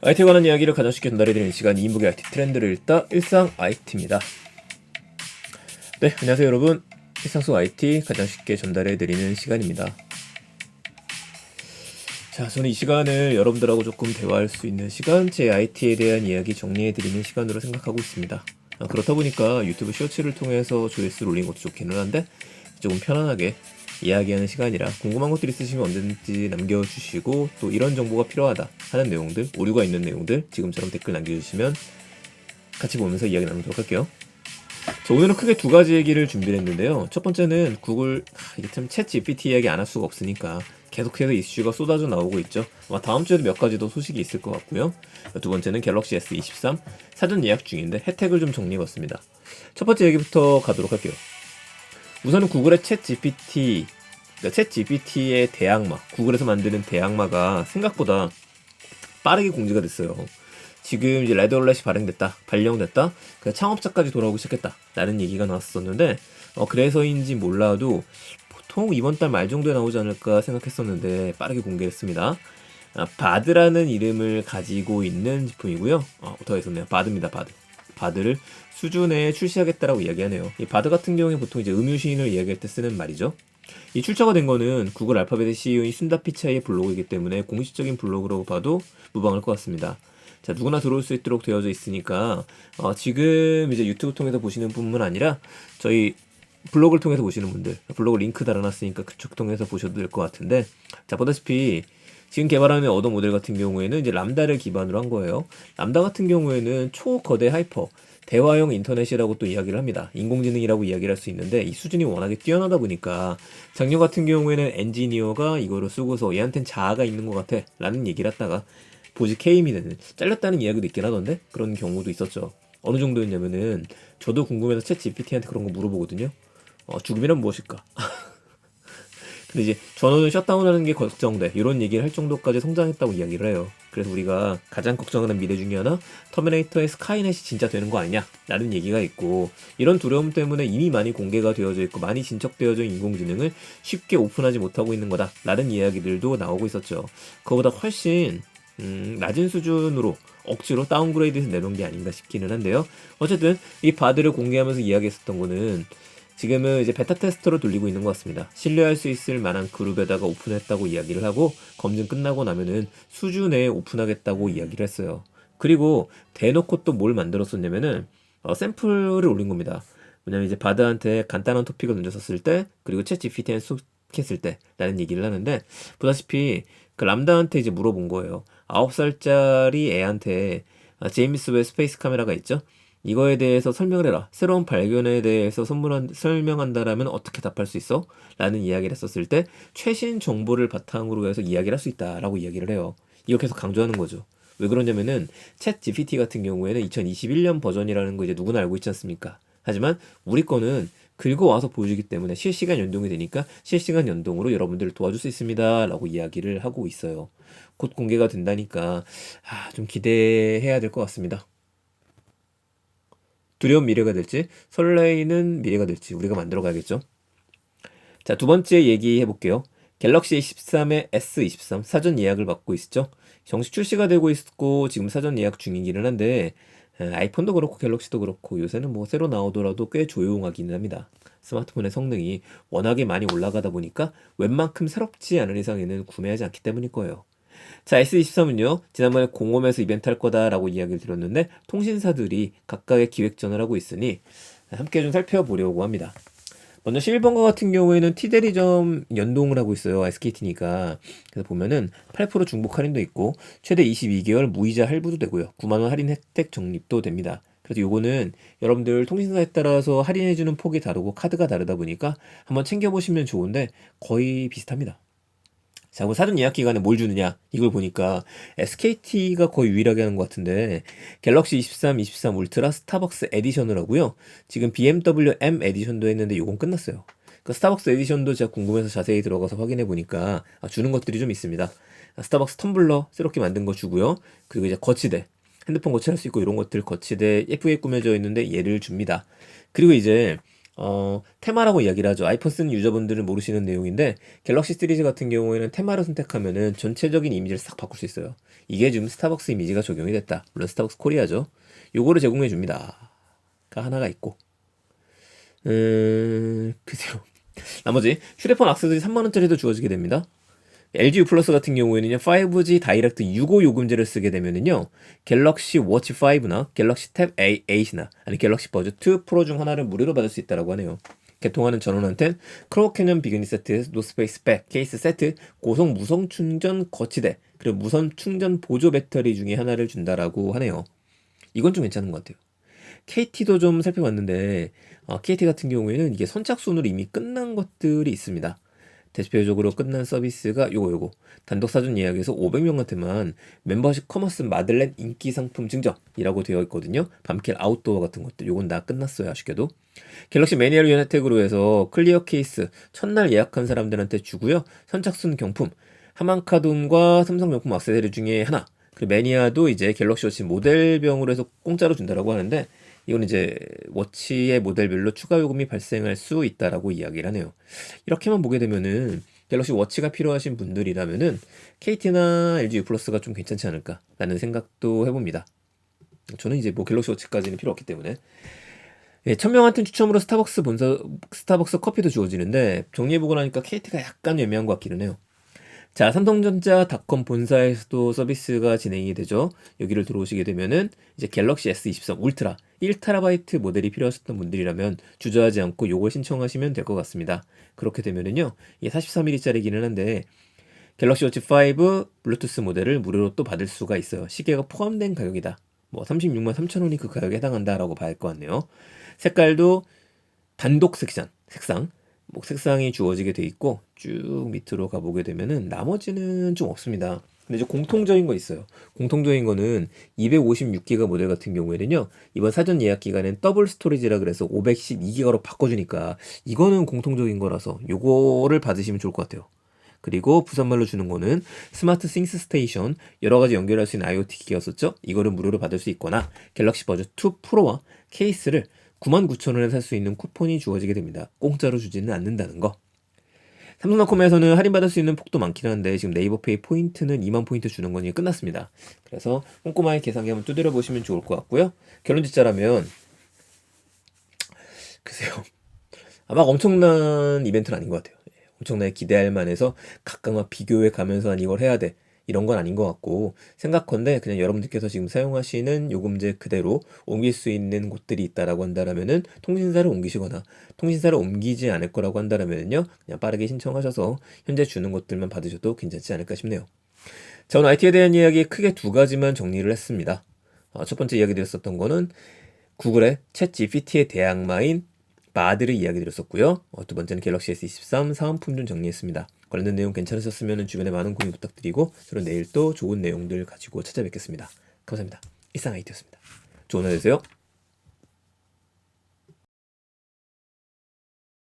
IT에 관한 이야기를 가장 쉽게 전달해드리는 시간 2인국의 IT 트렌드를 읽다 일상 IT입니다. 네, 안녕하세요 여러분. 일상 속 IT 가장 쉽게 전달해드리는 시간입니다. 자, 저는 이 시간을 여러분들하고 조금 대화할 수 있는 시간, 제 IT에 대한 이야기 정리해드리는 시간으로 생각하고 있습니다. 그렇다 보니까 유튜브 쇼츠를 통해서 조회수를 올리는 것도 좋기는 한데 조금 편안하게 이야기하는 시간이라 궁금한 것들 있으시면 언제든지 남겨주시고, 또 이런 정보가 필요하다 하는 내용들, 오류가 있는 내용들 지금처럼 댓글 남겨주시면 같이 보면서 이야기 나누도록 할게요. 자, 오늘은 크게 두 가지 얘기를 준비를 했는데요. 첫 번째는 구글, 이게 참 챗 GPT 이야기 안 할 수가 없으니까 계속해서 이슈가 쏟아져 나오고 있죠. 아마 다음 주에도 몇 가지 더 소식이 있을 것 같고요. 두 번째는 갤럭시 S23 사전 예약 중인데 혜택을 좀 정리해봤습니다. 첫 번째 얘기부터 가도록 할게요. 우선은 구글의 챗 GPT, 그러니까 챗 GPT의 대항마, 구글에서 만드는 대항마가 생각보다 빠르게 공지가 됐어요. 지금 이제 레드올렛이 발령됐다. 그 창업자까지 돌아오기 시작했다. 라는 얘기가 나왔었는데, 그래서인지 몰라도 보통 이번 달 말 정도에 나오지 않을까 생각했었는데 빠르게 공개했습니다. 바드라는 이름을 가지고 있는 제품이고요. 더 있었네요. 바드입니다. 바드를 수주 내에 출시하겠다라고 이야기하네요. 이 바드 같은 경우에 보통 이제 음유시인을 이야기할 때 쓰는 말이죠. 이 출처가 된 거는 구글 알파벳의 CEO인 순다 피차이의 블로그이기 때문에 공식적인 블로그라고 봐도 무방할 것 같습니다. 자, 누구나 들어올 수 있도록 되어져 있으니까 지금 이제 유튜브 통해서 보시는 분뿐 아니라 저희 블로그를 통해서 보시는 분들, 블로그 링크 달아놨으니까 그쪽 통해서 보셔도 될 것 같은데, 자, 보다시피 지금 개발하는 어도 모델 같은 경우에는 이제 람다를 기반으로 한 거예요. 람다 같은 경우에는 초거대 하이퍼 대화형 인터넷이라고 또 이야기를 합니다. 인공지능이라고 이야기를 할 수 있는데 이 수준이 워낙에 뛰어나다 보니까 작년 같은 경우에는 엔지니어가 이거를 쓰고서 얘한텐 자아가 있는 것 같아 라는 얘기를 했다가 보직 해임이 되는, 잘렸다는 이야기도 있긴 하던데 그런 경우도 있었죠. 어느 정도였냐면은 저도 궁금해서 챗 GPT한테 그런 거 물어보거든요. 죽음이란 무엇일까? 근데 이제 전원을 셧다운하는 게 걱정돼, 이런 얘기를 할 정도까지 성장했다고 이야기를 해요. 그래서 우리가 가장 걱정하는 미래 중에 하나, 터미네이터의 스카이넷이 진짜 되는 거 아니냐 라는 얘기가 있고, 이런 두려움 때문에 이미 많이 공개가 되어져 있고 많이 진척되어져 있는 인공지능을 쉽게 오픈하지 못하고 있는 거다 라는 이야기들도 나오고 있었죠. 그거보다 훨씬 낮은 수준으로 억지로 다운그레이드해서 내놓은 게 아닌가 싶기는 한데요. 어쨌든 이 바드를 공개하면서 이야기했었던 거는 지금은 이제 베타 테스터로 돌리고 있는 것 같습니다. 신뢰할 수 있을 만한 그룹에다가 오픈했다고 이야기를 하고, 검증 끝나고 나면은 수주 내에 오픈하겠다고 이야기를 했어요. 그리고 대놓고 또 뭘 만들었었냐면은 샘플을 올린 겁니다. 왜냐면 이제 바드한테 간단한 토픽을 던졌었을 때, 그리고 챗 GPT에 했을 때 라는 얘기를 하는데, 보다시피 그 람다한테 이제 물어본 거예요. 9살짜리 애한테 제임스 웹 스페이스 카메라가 있죠? 이거에 대해서 설명을 해라. 새로운 발견에 대해서 설명한다라면 어떻게 답할 수 있어? 라는 이야기를 했었을 때 최신 정보를 바탕으로 해서 이야기를 할 수 있다라고 이야기를 해요. 이거 계속 강조하는 거죠. 왜 그러냐면은 챗 GPT 같은 경우에는 2021년 버전이라는 거 이제 누구나 알고 있지 않습니까? 하지만 우리 거는 긁어와서 보여주기 때문에 실시간 연동이 되니까 실시간 연동으로 여러분들을 도와줄 수 있습니다 라고 이야기를 하고 있어요. 곧 공개가 된다니까 좀 기대해야 될 것 같습니다. 두려운 미래가 될지 설레이는 미래가 될지 우리가 만들어 가야겠죠. 자, 두 번째 얘기해 볼게요. 갤럭시 13의 S23 사전 예약을 받고 있죠. 정식 출시가 되고 있고 지금 사전 예약 중이기는 한데, 아이폰도 그렇고 갤럭시도 그렇고 요새는 뭐 새로 나오더라도 꽤 조용하기는 합니다. 스마트폰의 성능이 워낙에 많이 올라가다 보니까 웬만큼 새롭지 않은 이상에는 구매하지 않기 때문일 거예요. 자, S23은요, 지난번에 공홈에서 이벤트 할 거다라고 이야기를 드렸는데, 통신사들이 각각의 기획전을 하고 있으니 함께 좀 살펴보려고 합니다. 먼저 11번가 같은 경우에는 T대리점 연동을 하고 있어요. SKT니까. 그래서 보면은 8% 중복 할인도 있고, 최대 22개월 무이자 할부도 되고요. 9만원 할인 혜택 적립도 됩니다. 그래서 요거는 여러분들 통신사에 따라서 할인해주는 폭이 다르고 카드가 다르다 보니까 한번 챙겨보시면 좋은데 거의 비슷합니다. 자, 그 사전 예약 기간에 뭘 주느냐 이걸 보니까 SKT가 거의 유일하게 하는 것 같은데, 갤럭시 23, 23 울트라 스타벅스 에디션을 하고요. 지금 BMW M 에디션도 했는데 요건 끝났어요. 그 스타벅스 에디션도 제가 궁금해서 자세히 들어가서 확인해 보니까 주는 것들이 좀 있습니다. 스타벅스 텀블러 새롭게 만든 거 주고요. 그리고 이제 거치대, 핸드폰 거치할 수 있고 이런 것들 거치대 예쁘게 꾸며져 있는데 얘를 줍니다. 그리고 이제 테마라고 이야기를 하죠. 아이폰 쓰는 유저분들은 모르시는 내용인데 갤럭시 시리즈 같은 경우에는 테마를 선택하면은 전체적인 이미지를 싹 바꿀 수 있어요. 이게 지금 스타벅스 이미지가 적용이 됐다. 물론 스타벅스 코리아죠. 요거를 제공해 줍니다. 가 하나가 있고 글쎄요. 나머지 휴대폰 액세서리 3만원짜리도 주어지게 됩니다. LG U 플러스 같은 경우에는요, 5G 다이렉트 6호 요금제를 쓰게 되면은요, 갤럭시 워치 5나 갤럭시 탭 A8이나 아니 갤럭시 버즈 2 프로 중 하나를 무료로 받을 수 있다고 하네요. 개통하는 전원 안텐, 크로우 캐년 비그니 세트, 노스페이스 백, 케이스 세트, 고속 무선 충전 거치대, 그리고 무선 충전 보조 배터리 중에 하나를 준다라고 하네요. 이건 좀 괜찮은 것 같아요. KT도 좀 살펴봤는데, KT 같은 경우에는 이게 선착순으로 이미 끝난 것들이 있습니다. 대표적으로 끝난 서비스가 요거 단독 사전 예약에서 500명한테만 멤버십 커머스 마들렌 인기 상품 증정이라고 되어 있거든요. 밤길 아웃도어 같은 것들 요건 다 끝났어요. 아쉽게도 갤럭시 매니아를 위한 혜택으로 해서 클리어 케이스 첫날 예약한 사람들한테 주고요. 선착순 경품 하만카돈과 삼성명품 액세서리 중에 하나, 그 매니아도 이제 갤럭시 워치 모델병으로 해서 공짜로 준다라고 하는데, 이건 이제 워치의 모델별로 추가 요금이 발생할 수 있다라고 이야기를 하네요. 이렇게만 보게 되면은 갤럭시 워치가 필요하신 분들이라면은 KT나 LG U 플러스가 좀 괜찮지 않을까라는 생각도 해봅니다. 저는 이제 뭐 갤럭시 워치까지는 필요 없기 때문에. 예, 1000명한테 추첨으로 스타벅스 커피도 주어지는데 정리해보고 나니까 KT가 약간 애매한 것 같기는 해요. 자, 삼성전자닷컴 본사에서도 서비스가 진행이 되죠. 여기를 들어오시게 되면은 이제 갤럭시 S23 울트라 1TB 모델이 필요하셨던 분들이라면 주저하지 않고 요걸 신청하시면 될 것 같습니다. 그렇게 되면은요, 이게 43mm짜리기는 한데 갤럭시 워치 5 블루투스 모델을 무료로 또 받을 수가 있어요. 시계가 포함된 가격이다. 뭐 36만 3천 원이 그 가격에 해당한다라고 봐야 할 것 같네요. 색깔도 단독 색상 뭐 색상이 주어지게 돼 있고 쭉 밑으로 가보게 되면은 나머지는 좀 없습니다. 근데 이제 공통적인 거 있어요. 공통적인 거는 256기가 모델 같은 경우에는요, 이번 사전 예약 기간엔 더블 스토리지라 그래서 512기가로 바꿔주니까 이거는 공통적인 거라서 요거를 받으시면 좋을 것 같아요. 그리고 부산말로 주는 거는 스마트 싱스 스테이션, 여러 가지 연결할 수 있는 IoT 기기였었죠. 이거를 무료로 받을 수 있거나 갤럭시 버즈 2 프로와 케이스를 99,000원에 살 수 있는 쿠폰이 주어지게 됩니다. 공짜로 주지는 않는다는 거. 삼성닷컴에서는 할인받을 수 있는 폭도 많긴 한데 지금 네이버페이 포인트는 2만 포인트 주는 건 이제 끝났습니다. 그래서 꼼꼼하게 계산기 한번 두드려 보시면 좋을 것 같고요. 결론 짓자라면 글쎄요. 아마 엄청난 이벤트는 아닌 것 같아요. 엄청나게 기대할 만해서 각각막 비교해 가면서 난 이걸 해야 돼, 이런 건 아닌 것 같고, 생각컨대 그냥 여러분들께서 지금 사용하시는 요금제 그대로 옮길 수 있는 곳들이 있다라고 한다라면은 통신사를 옮기시거나, 통신사를 옮기지 않을 거라고 한다라면은요, 그냥 빠르게 신청하셔서 현재 주는 것들만 받으셔도 괜찮지 않을까 싶네요. 자, 오늘 IT에 대한 이야기 크게 두 가지만 정리를 했습니다. 첫 번째 이야기 드렸었던 거는 구글의 챗 GPT의 대항마인 바드를 이야기 드렸었고요. 두 번째는 갤럭시 S23 사은품 좀 정리했습니다. 관련된 내용 괜찮으셨으면 주변에 많은 공유 부탁드리고, 저는 내일 또 좋은 내용들 가지고 찾아뵙겠습니다. 감사합니다. 일상 IT였습니다. 좋은 하루 되세요.